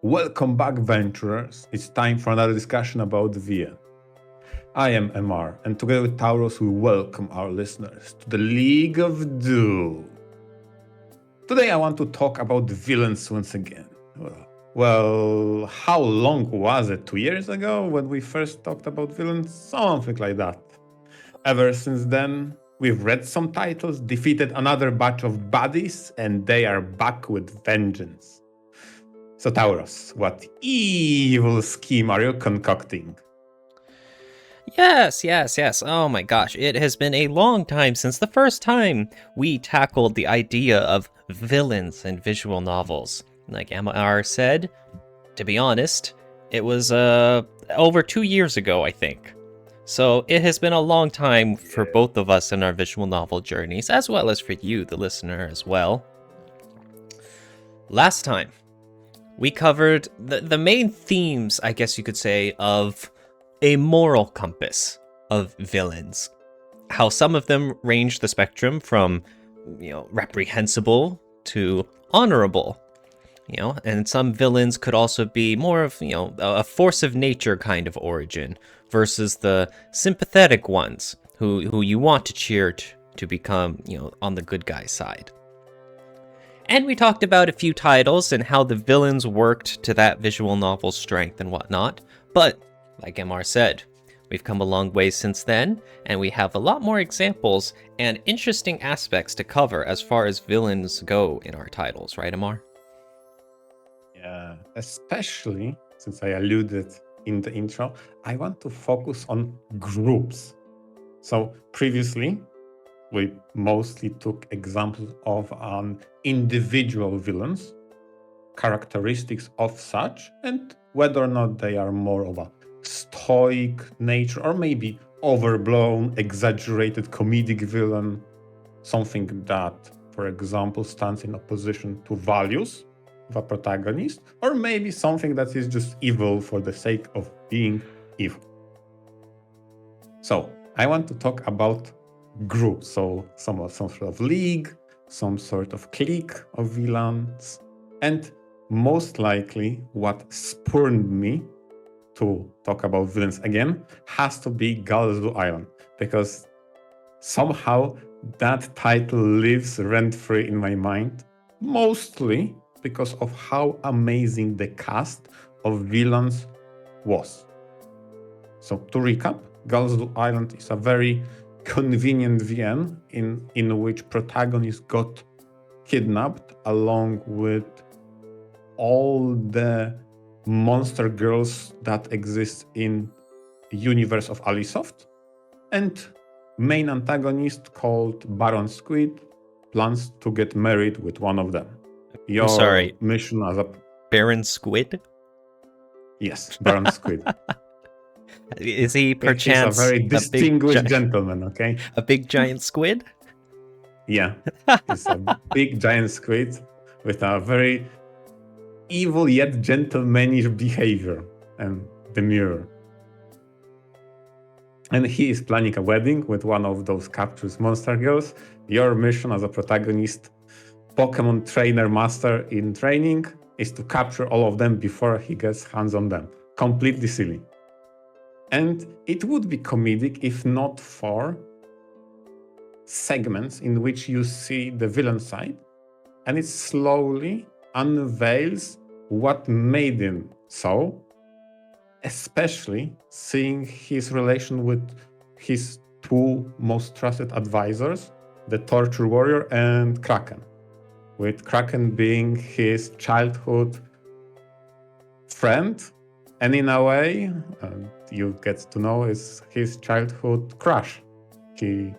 Welcome back, venturers. It's time for another discussion about VN. I am MR, and together with Tauros, we welcome our listeners to the League of Doom. Today I want to talk about the villains once again. Well, how long was it? 2 years ago when we first talked about villains? Something like that. Ever since then, we've read some titles, defeated another batch of baddies, and they are back with vengeance. So Tauros, what evil scheme are you concocting? Yes. Oh my gosh, it has been a long time since the first time we tackled the idea of villains in visual novels. Like MR said, to be honest, it was over 2 years ago, I think. So it has been a long time for both of us in our visual novel journeys, as well as for you, the listener, as well. Last time, we covered the main themes, I guess you could say, of a moral compass of villains. How some of them range the spectrum from, reprehensible to honorable. And some villains could also be more of, a force of nature kind of origin versus the sympathetic ones who you want to cheer to become, on the good guy's side. And we talked about a few titles and how the villains worked to that visual novel's strength and whatnot. But, like MR said, we've come a long way since then, and we have a lot more examples and interesting aspects to cover as far as villains go in our titles, right, MR? Yeah, especially since I alluded in the intro, I want to focus on groups. So previously, we mostly took examples of individual villains, characteristics of such, and whether or not they are more of a stoic nature or maybe overblown, exaggerated comedic villain, something that, for example, stands in opposition to values of a protagonist, or maybe something that is just evil for the sake of being evil. So I want to talk about groups, so some sort of league, some sort of clique of villains, and most likely what spurred me to talk about villains again has to be Galzu Island, because somehow that title lives rent-free in my mind, mostly because of how amazing the cast of villains was. So to recap, Galzu Island is a very convenient VN in which protagonist got kidnapped along with all the monster girls that exist in universe of Alisoft, and main antagonist called Baron Squid plans to get married with one of them. Your I'm sorry, mission as a Baron Squid? Yes, Baron Squid. Is he perchance He's a very distinguished gentleman, okay? A big giant squid? Yeah, he's a big giant squid with a very evil yet gentlemanish behavior and demeanor. And he is planning a wedding with one of those captured monster girls. Your mission as a protagonist, Pokemon trainer master in training, is to capture all of them before he gets hands on them. Completely silly. And it would be comedic if not for segments in which you see the villain side, and it slowly unveils what made him so, especially seeing his relation with his two most trusted advisors, the Torture Warrior and Kraken, with Kraken being his childhood friend, and in a way, you get to know is his childhood crush. He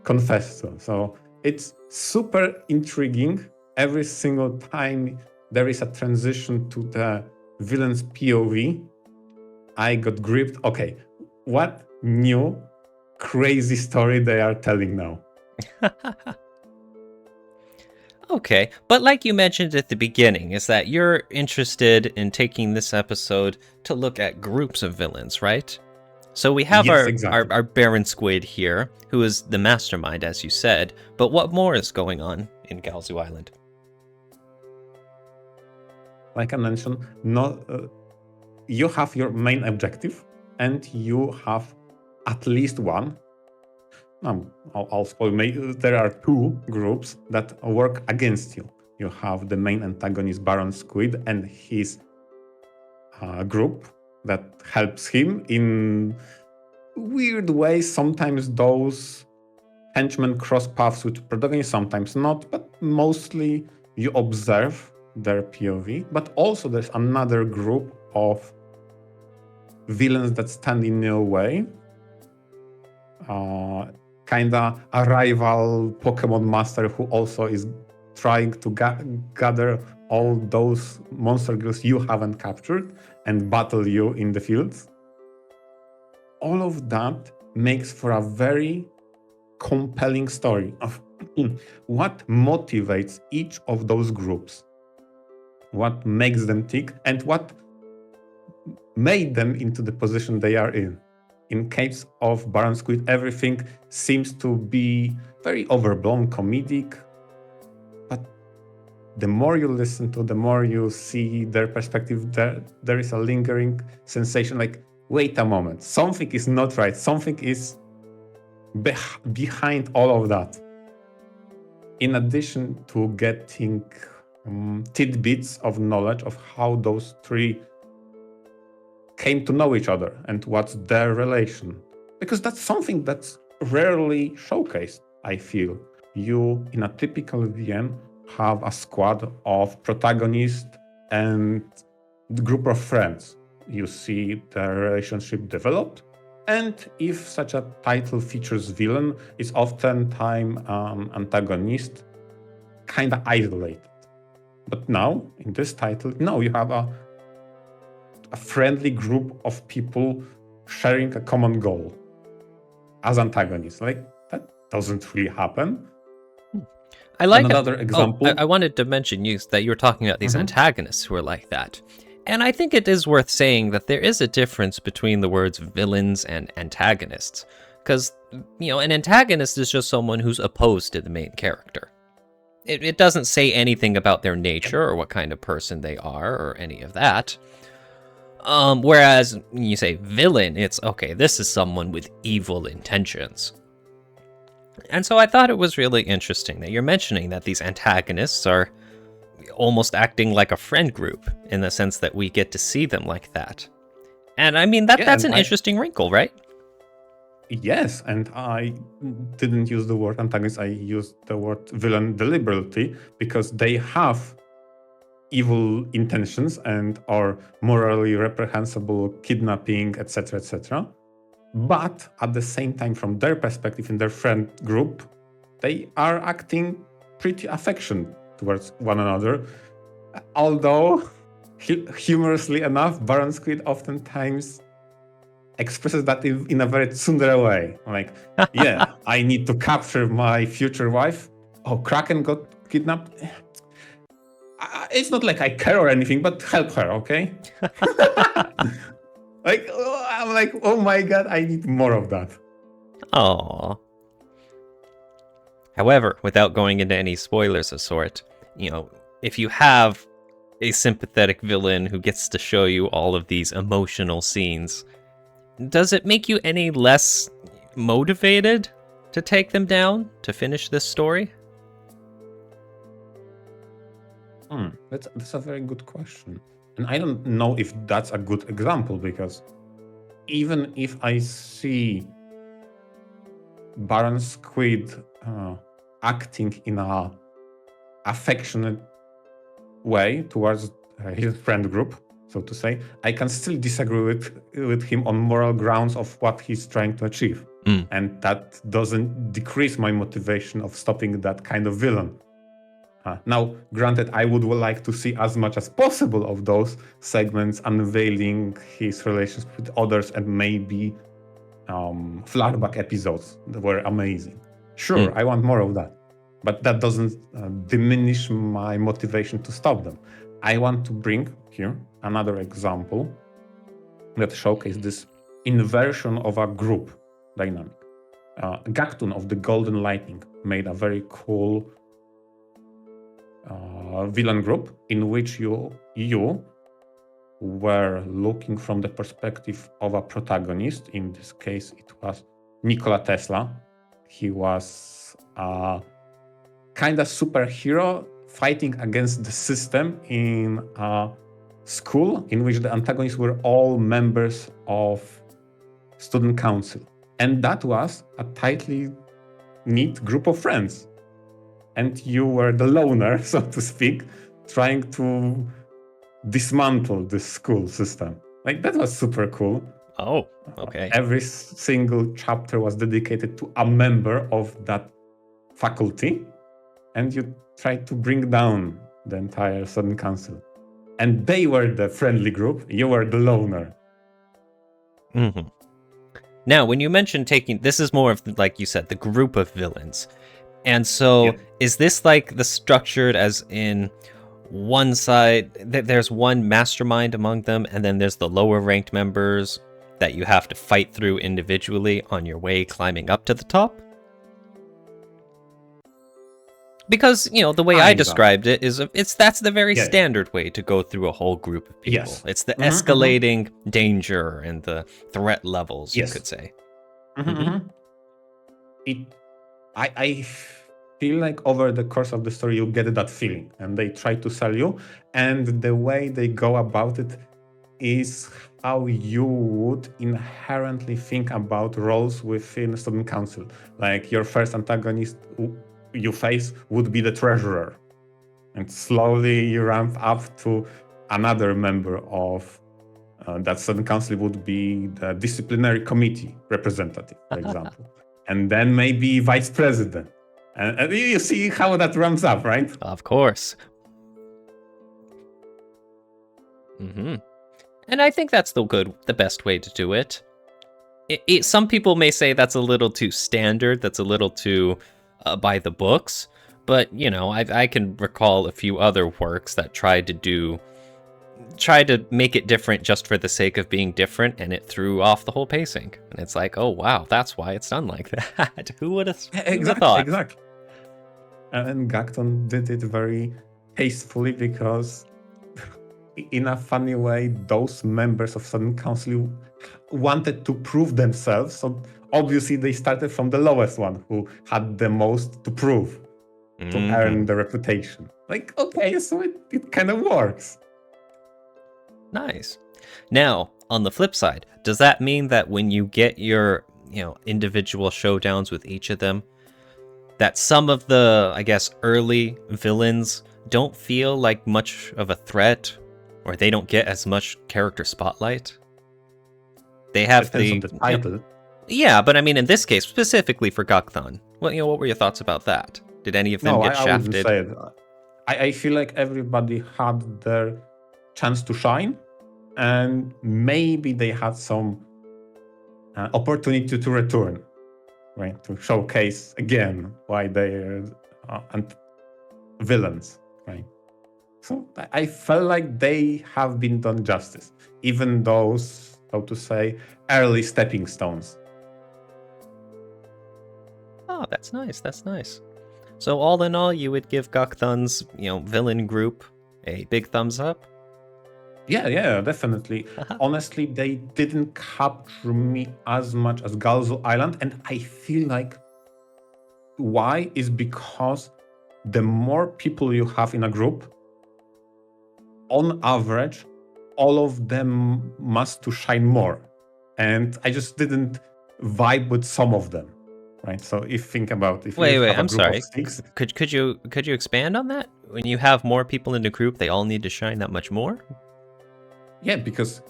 confessed to. So it's super intriguing. Every single time there is a transition to the villain's POV, I got gripped. Okay, what new crazy story they are telling now? Okay, but like you mentioned at the beginning, is that you're interested in taking this episode to look at groups of villains, right? So we have our Baron Squid here, who is the mastermind, as you said, but what more is going on in Galzu Island? like I mentioned, you have your main objective, and you have at least one. I'll spoil. There are two groups that work against you. You have the main antagonist, Baron Squid, and his group that helps him in weird ways. Sometimes those henchmen cross paths with protagonists, sometimes not, but mostly you observe their POV. But also there's another group of villains that stand in your way. Kinda a rival Pokemon master who also is trying to gather all those monster girls you haven't captured and battle you in the fields. All of that makes for a very compelling story of what motivates each of those groups, what makes them tick, and what made them into the position they are in. In case of Baron Squid, everything seems to be very overblown, comedic, but the more you listen to, the more you see their perspective, there is a lingering sensation like, wait a moment, something is not right, something is behind all of that. In addition to getting tidbits of knowledge of how those three came to know each other and what's their relation. Because that's something that's rarely showcased, I feel. You, in a typical VN, have a squad of protagonists and a group of friends. You see their relationship developed, and if such a title features villain, it's oftentimes antagonist, kind of isolated. But now, in this title, no, you have a friendly group of people sharing a common goal as antagonists. Like, that doesn't really happen. I like another example. I wanted to mention that you were talking about these antagonists who are like that. And I think it is worth saying that there is a difference between the words villains and antagonists. Because, an antagonist is just someone who's opposed to the main character. It doesn't say anything about their nature or what kind of person they are or any of that. Whereas when you say villain, it's, okay, this is someone with evil intentions. And so I thought it was really interesting that you're mentioning that these antagonists are almost acting like a friend group in the sense that we get to see them like that. And I mean, that's an interesting wrinkle, right? Yes, and I didn't use the word antagonist, I used the word villain deliberately because they have evil intentions and are morally reprehensible, kidnapping, etc., etc. But at the same time, from their perspective in their friend group, they are acting pretty affectionate towards one another. Although, humorously enough, Baron Squid oftentimes expresses that in a very tsundere way. Like, yeah, I need to capture my future wife. Oh, Kraken got kidnapped. It's not like I care or anything, but help her, okay? I'm like, oh my god, I need more of that. Aww. However, without going into any spoilers of sort, if you have a sympathetic villain who gets to show you all of these emotional scenes, does it make you any less motivated to take them down, to finish this story? That's a very good question. And I don't know if that's a good example, because even if I see Baron Squid acting in a affectionate way towards his friend group, so to say, I can still disagree with him on moral grounds of what he's trying to achieve. And that doesn't decrease my motivation of stopping that kind of villain. Now, granted, I would like to see as much as possible of those segments unveiling his relations with others, and maybe flashback episodes that were amazing. Sure, I want more of that. But that doesn't diminish my motivation to stop them. I want to bring here another example that showcases this inversion of a group dynamic. Gactun of the Golden Lightning made a very cool villain group in which you were looking from the perspective of a protagonist. In this case, it was Nikola Tesla. He was a kind of superhero fighting against the system in a school in which the antagonists were all members of student council. And that was a tightly knit group of friends. And you were the loner, so to speak, trying to dismantle the school system. Like, that was super cool. Oh, okay. Every single chapter was dedicated to a member of that faculty, and you tried to bring down the entire student council. And they were the friendly group, you were the loner. Mm-hmm. Now, when you mentioned this is more of, like you said, the group of villains. And so, Is this like the structured as in one side, there's one mastermind among them, and then there's the lower ranked members that you have to fight through individually on your way climbing up to the top? Because, the way I described it is that's the very standard way to go through a whole group of people. Yes. It's the escalating danger and the threat levels, you could say. I feel like over the course of the story you get that feeling, and they try to sell you, and the way they go about it is how you would inherently think about roles within student council. Like, your first antagonist you face would be the treasurer, and slowly you ramp up to another member of that student council would be the disciplinary committee representative, for example, and then maybe vice president. And you see how that ramps up, right? Of course. And I think that's the best way to do it. Some people may say that's a little too standard, that's a little too by the books, but I can recall a few other works that try to make it different just for the sake of being different, and it threw off the whole pacing. And it's like, oh wow, that's why it's done like that. Who would have thought? Exactly. And Gacton did it very tastefully, because in a funny way, those members of Student Council wanted to prove themselves. So obviously they started from the lowest one, who had the most to prove to earn the reputation. Like, okay, so it kind of works. Nice. Now, on the flip side, does that mean that when you get your, individual showdowns with each of them, that some of the, I guess, early villains don't feel like much of a threat, or they don't get as much character spotlight? They have the title. Yeah, but I mean, in this case, specifically for Gakthon, what were your thoughts about that? Did any of them get shafted? I wouldn't say it. I feel like everybody had their chance to shine, and maybe they had some opportunity to return, right? To showcase again why they're villains, right? So I felt like they have been done justice, even those, how to say, early stepping stones. Oh, that's nice. That's nice. So all in all, you would give Gakthun's, villain group a big thumbs up? Yeah, definitely. Honestly, they didn't capture me as much as Galzo Island, and I feel like why is because the more people you have in a group, on average, all of them must to shine more. And I just didn't vibe with some of them, right? So if you think about if wait, you have I'm a group sorry. of six, could you expand on that? When you have more people in the group, they all need to shine that much more? Yeah, because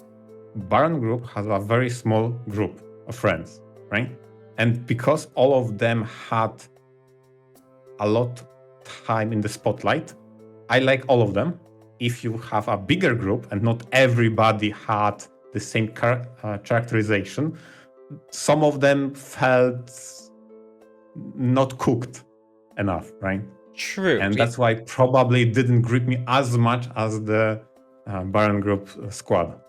Baron group has a very small group of friends, right? And because all of them had a lot time in the spotlight, I like all of them. If you have a bigger group and not everybody had the same characterization, some of them felt not cooked enough, right? True. And that's why probably it didn't grip me as much as the Baron Group squad.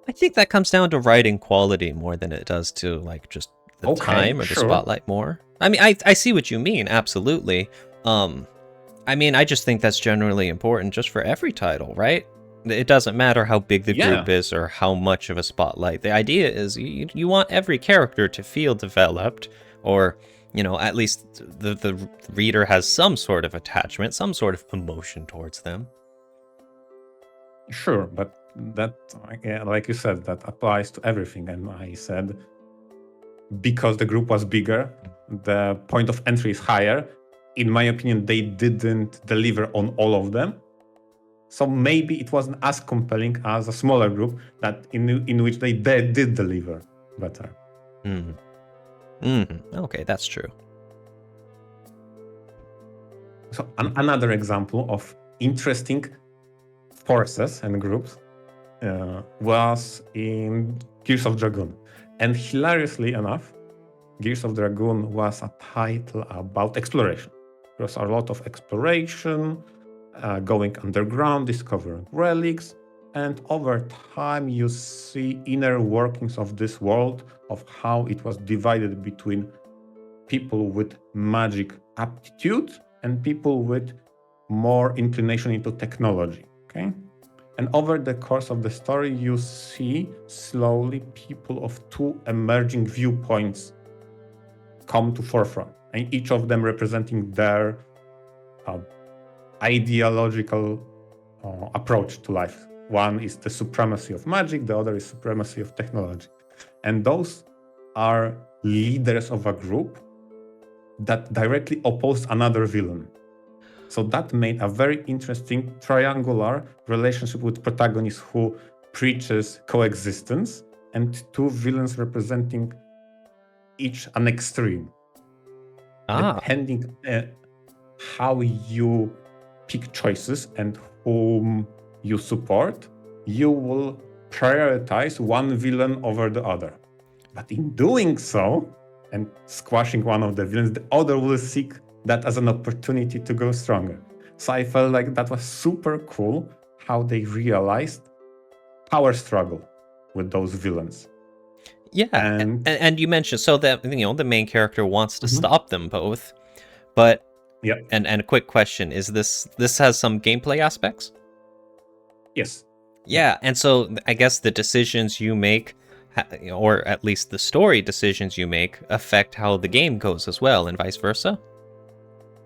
I think that comes down to writing quality more than it does to just the time or the spotlight more. I mean, I see what you mean, absolutely. I mean, I just think that's generally important just for every title, right? It doesn't matter how big the group is or how much of a spotlight. The idea is you want every character to feel developed, or, at least the reader has some sort of attachment, some sort of emotion towards them. Sure, but that, like you said, that applies to everything. And I said, because the group was bigger, the point of entry is higher. In my opinion, they didn't deliver on all of them. So maybe it wasn't as compelling as a smaller group that in which they did deliver better. Okay, that's true. So another example of interesting forces and groups was in Gears of Dragoon. And hilariously enough, Gears of Dragoon was a title about exploration. There was a lot of exploration, going underground, discovering relics, and over time you see inner workings of this world, of how it was divided between people with magic aptitude and people with more inclination into technology. Okay? And over the course of the story, you see slowly people of two emerging viewpoints come to forefront, and each of them representing their ideological approach to life. One is the supremacy of magic, the other is supremacy of technology. And those are leaders of a group that directly oppose another villain. So that made a very interesting triangular relationship with protagonist who preaches coexistence and two villains representing each an extreme. Depending how you pick choices and whom you support, you will prioritize one villain over the other. But in doing so, and squashing one of the villains, the other will seek that as an opportunity to go stronger. So I felt like that was super cool how they realized power struggle with those villains. Yeah, and you mentioned so that the main character wants to stop them both, but and a quick question is this has some gameplay aspects? Yes. Yeah, and so I guess the decisions you make, or at least the story decisions you make, affect how the game goes as well, and vice versa?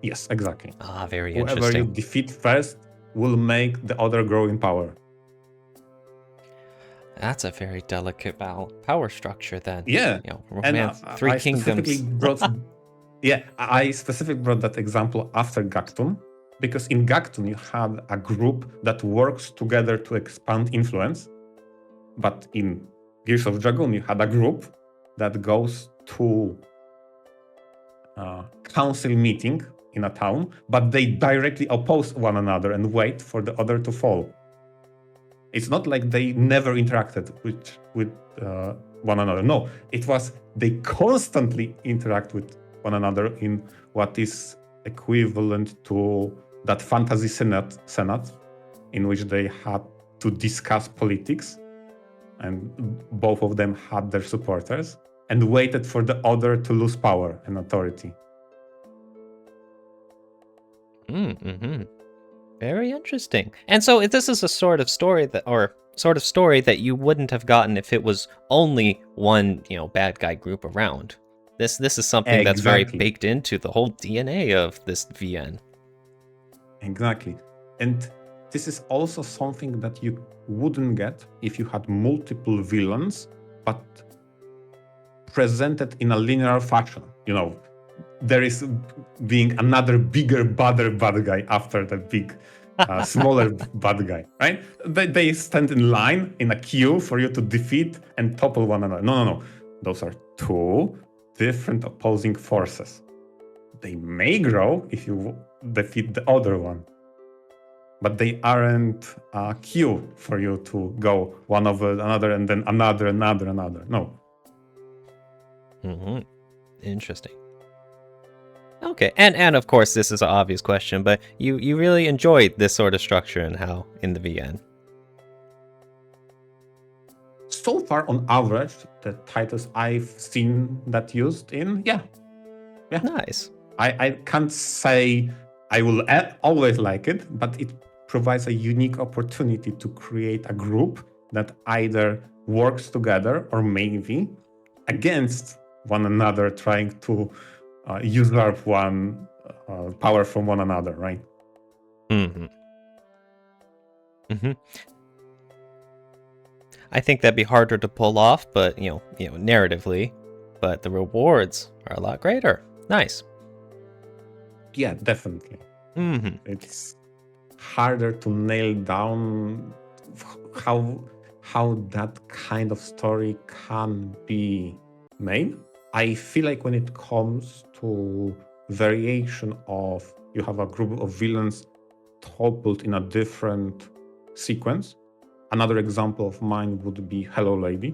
Yes, exactly. Very Whoever interesting. you defeat first will make the other grow in power. That's a very delicate power structure then. Yeah. Romance, and Three I Kingdoms. I specifically brought that example after Gactun, because in Gactun you had a group that works together to expand influence, but in Gears of Dragoon you had a group that goes to a council meeting in a town, but they directly oppose one another and wait for the other to fall. It's not like they never interacted with one another. No, it was they constantly interact with one another in what is equivalent to that fantasy senate in which they had to discuss politics, and both of them had their supporters and waited for the other to lose power and authority. Very interesting. And so this is a sort of story that you wouldn't have gotten if it was only one, bad guy group around. This is something that's very baked into the whole DNA of this VN. Exactly. And this is also something that you wouldn't get if you had multiple villains, but presented in a linear fashion. There is being another bigger, badder bad guy after the big, smaller bad guy, right? They stand in line in a queue for you to defeat and topple one another. No. Those are two different opposing forces. They may grow if you defeat the other one, but they aren't a queue for you to go one over another and then another. No. Interesting. Okay, and of course this is an obvious question, but you really enjoyed this sort of structure and how in the VN? So far, on average, the titles I've seen that used in, yeah. Nice. I can't say I will always like it, but it provides a unique opportunity to create a group that either works together or maybe against one another, trying to usurp one power from one another, right? Mm-hmm. Mm-hmm. I think that'd be harder to pull off, but narratively, but the rewards are a lot greater. Nice. Yeah, definitely. Mm-hmm. It's harder to nail down how that kind of story can be made. I feel like when it comes to variation of you have a group of villains toppled in a different sequence. Another example of mine would be Hello Lady.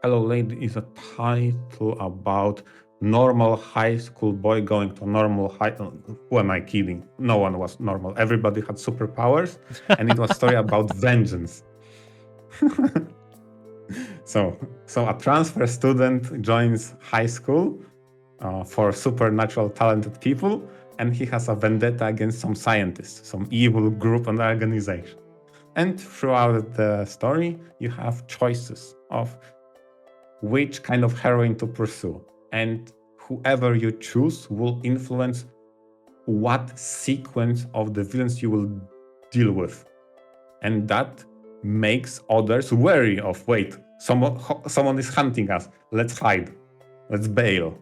Hello Lady is a title about normal high school boy going to normal high. Who am I kidding? No one was normal. Everybody had superpowers, and it was a story about vengeance. So a transfer student joins high school for supernatural talented people, and he has a vendetta against some scientists, some evil group and organization. And throughout the story, you have choices of which kind of heroine to pursue. And whoever you choose will influence what sequence of the villains you will deal with. And that makes others wary of, wait, someone is hunting us. Let's hide. Let's bail.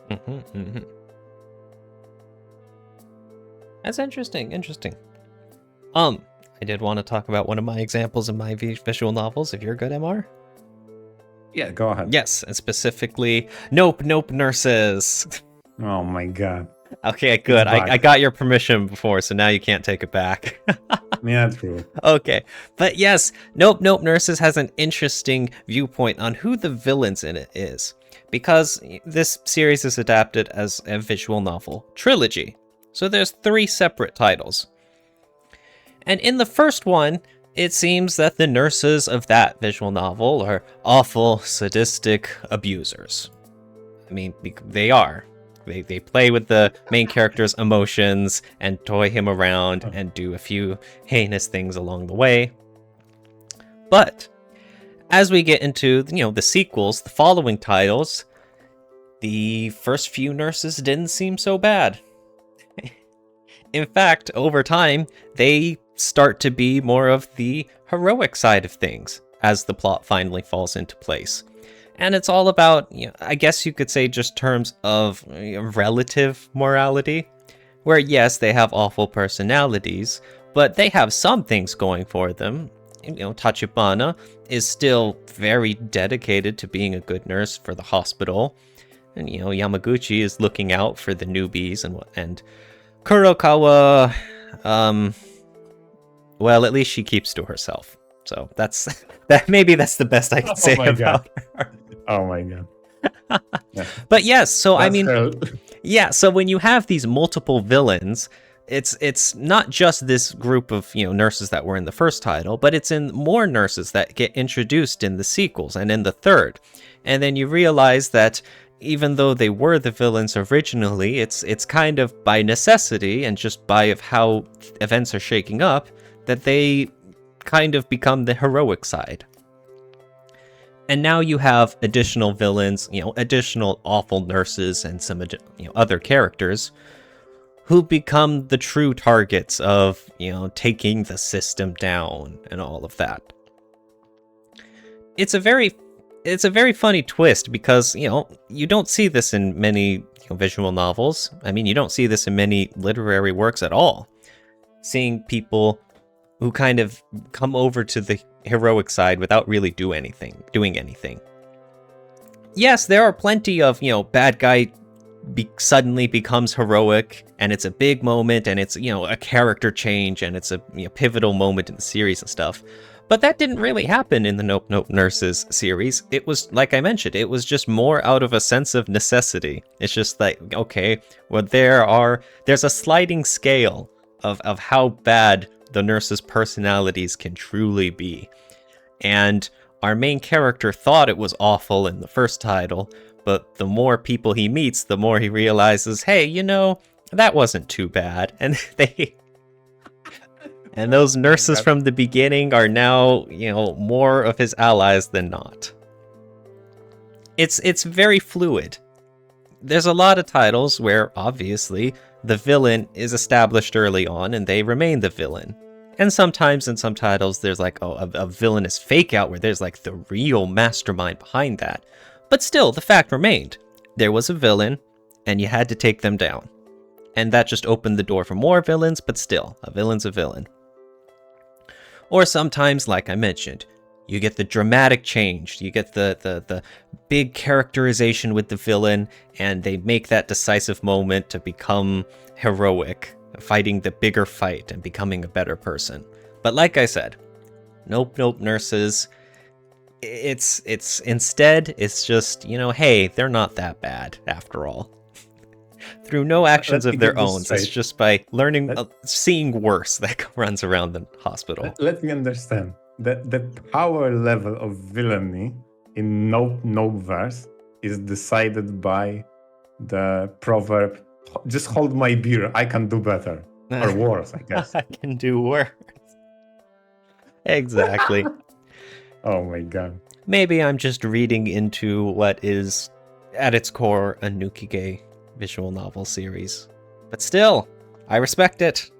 Mm-hmm. That's interesting. I did want to talk about one of my examples in my visual novels, if you're good, MR. Yeah, go ahead. Yes, and specifically, Nope Nurses. Oh my god. Okay, good. I got your permission before, so now you can't take it back. Yeah, true. Okay, but yes, Nope Nurses has an interesting viewpoint on who the villains in it is, because this series is adapted as a visual novel trilogy. So there's 3 separate titles. And in the first one, it seems that the nurses of that visual novel are awful, sadistic abusers. I mean, they are. They play with the main character's emotions and toy him around and do a few heinous things along the way. But as we get into, the sequels, the following titles, the first few nurses didn't seem so bad. In fact, over time, they start to be more of the heroic side of things as the plot finally falls into place. And it's all about, I guess you could say, just terms of relative morality, where yes, they have awful personalities, but they have some things going for them. Tachibana is still very dedicated to being a good nurse for the hospital, and Yamaguchi is looking out for the newbies, and Kurokawa, well, at least she keeps to herself. So maybe that's the best I can say about her. Oh my god. Yeah. But yes, so that's yeah, so when you have these multiple villains, it's not just this group of, nurses that were in the first title, but it's in more nurses that get introduced in the sequels and in the third. And then you realize that even though they were the villains originally, it's kind of by necessity and just by of how events are shaking up that they kind of become the heroic side. And now you have additional villains, additional awful nurses and some other characters who become the true targets of, taking the system down and all of that. It's a very funny twist because, you don't see this in many visual novels. I mean, you don't see this in many literary works at all. Seeing people who kind of come over to the heroic side without really doing anything. Yes, there are plenty of, bad guy suddenly becomes heroic, and it's a big moment, and it's, a character change, and it's a pivotal moment in the series and stuff. But that didn't really happen in the Nope Nurses series. It was, like I mentioned, it was just more out of a sense of necessity. It's just like, okay, well, there's a sliding scale of how bad the nurses' personalities can truly be. And our main character thought it was awful in the first title, but the more people he meets, the more he realizes, hey, that wasn't too bad. And and those nurses from the beginning are now, more of his allies than not. It's very fluid. There's a lot of titles where, obviously, the villain is established early on and they remain the villain. And sometimes in some titles, there's like a villainous fake out where there's like the real mastermind behind that. But still, the fact remained. There was a villain, and you had to take them down. And that just opened the door for more villains, but still, a villain's a villain. Or sometimes, like I mentioned, you get the dramatic change. You get the big characterization with the villain, and they make that decisive moment to become heroic, fighting the bigger fight and becoming a better person. But like I said, nope, nurses. It's instead, it's just, hey, they're not that bad after all. Through no actions of their own. It's just by learning, seeing worse that runs around the hospital. Let me understand. The power level of villainy in Nope verse is decided by the proverb, just hold my beer, I can do better. Or worse, I guess. I can do worse. Exactly. Oh my god. Maybe I'm just reading into what is, at its core, a Nukige visual novel series. But still, I respect it.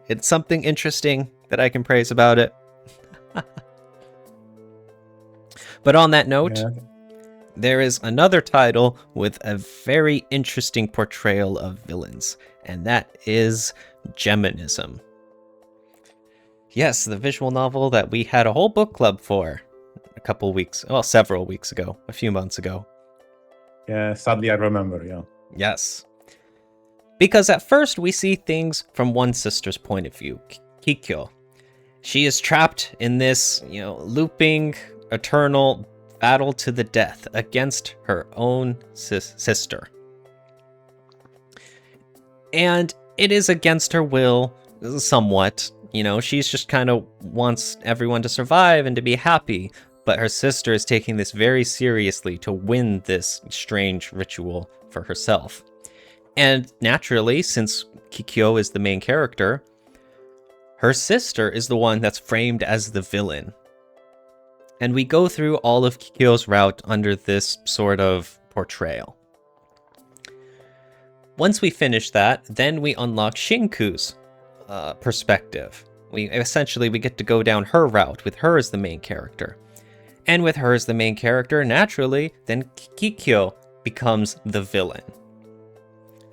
It's something interesting that I can praise about it. But on that note, there is another title with a very interesting portrayal of villains, and that is Geminism. Yes, the visual novel that we had a whole book club for several weeks ago, a few months ago. Yeah, sadly I remember, yeah. Yes. Because at first we see things from one sister's point of view, Kikyo. She is trapped in this, looping, eternal battle to the death against her own sister. And it is against her will, somewhat. She's just kind of wants everyone to survive and to be happy. But her sister is taking this very seriously to win this strange ritual for herself. And naturally, since Kikyo is the main character, her sister is the one that's framed as the villain. And we go through all of Kikyo's route under this sort of portrayal. Once we finish that, then we unlock Shinku's perspective. We get to go down her route with her as the main character. And with her as the main character, naturally, then Kikyo becomes the villain.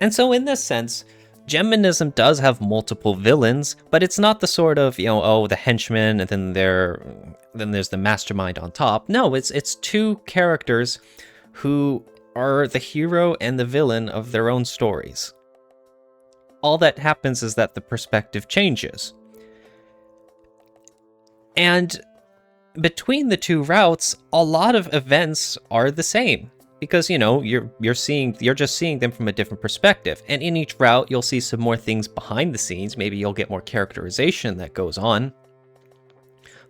And so in this sense, Geminism does have multiple villains, but it's not the sort of, the henchman and then there's the mastermind on top. No, it's two characters who are the hero and the villain of their own stories. All that happens is that the perspective changes. And between the two routes, a lot of events are the same. Because, you're just seeing them from a different perspective. And in each route, you'll see some more things behind the scenes. Maybe you'll get more characterization that goes on.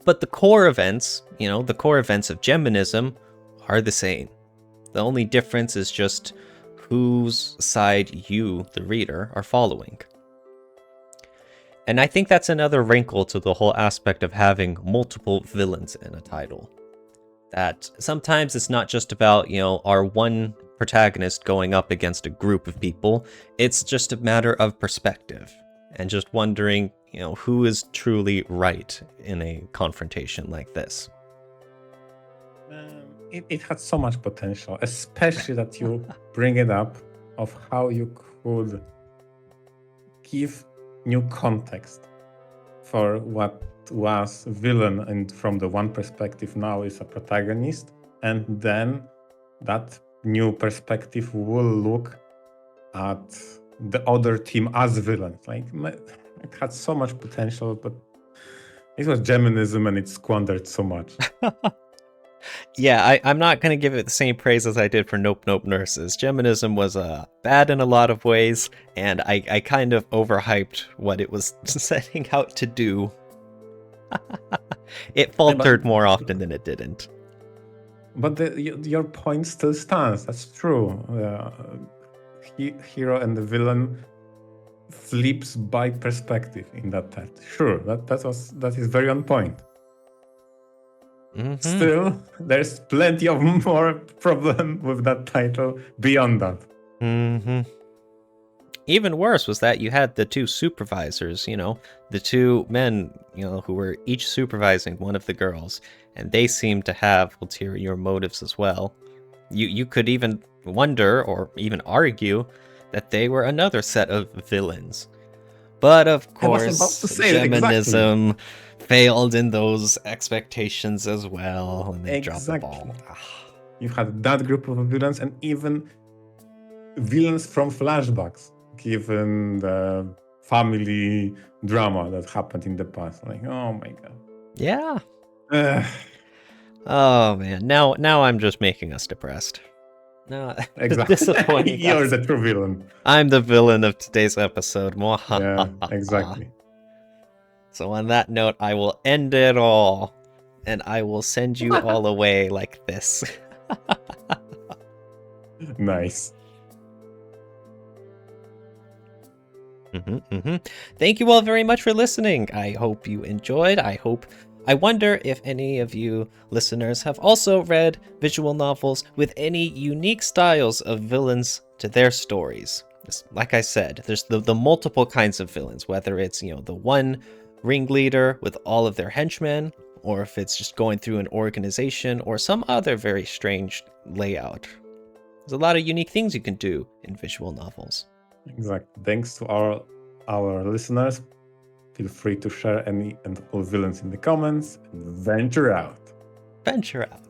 But the core events, the core events of Geminism are the same. The only difference is just whose side you, the reader, are following. And I think that's another wrinkle to the whole aspect of having multiple villains in a title. That sometimes it's not just about, our one protagonist going up against a group of people. It's just a matter of perspective and just wondering, who is truly right in a confrontation like this. It had so much potential, especially that you bring it up of how you could give new context for what was villain and from the one perspective now is a protagonist, and then that new perspective will look at the other team as villains. It had so much potential, but it was Geminism and it squandered so much. Yeah, I'm not going to give it the same praise as I did for Nope Nurses. Geminism was bad in a lot of ways, and I kind of overhyped what it was setting out to do. It faltered more often than it didn't. But your point still stands. That's true. Hero and the villain flips by perspective in that title. Sure, that is very on point. Still, there's plenty of more problem with that title beyond that. Even worse was that you had the two supervisors, the two men, who were each supervising one of the girls, and they seemed to have ulterior motives as well. You could even wonder, or even argue, that they were another set of villains. But of course, Geminism failed in those expectations as well, and they dropped the ball. You had that group of villains, and even villains from flashbacks, given the family drama that happened in the past. Like, oh my god. Yeah. Oh man, now I'm just making us depressed. No, exactly. Disappointing. You're the true villain. I'm the villain of today's episode. Yeah, exactly. So on that note, I will end it all, and I will send you all away like this. Nice. Thank you all very much for listening. I hope you enjoyed. I wonder if any of you listeners have also read visual novels with any unique styles of villains to their stories. Like I said, there's the multiple kinds of villains, whether it's, the one ringleader with all of their henchmen, or if it's just going through an organization or some other very strange layout. There's a lot of unique things you can do in visual novels. Exactly. Thanks to our listeners. Feel free to share any and all villains in the comments, and venture out. Venture out.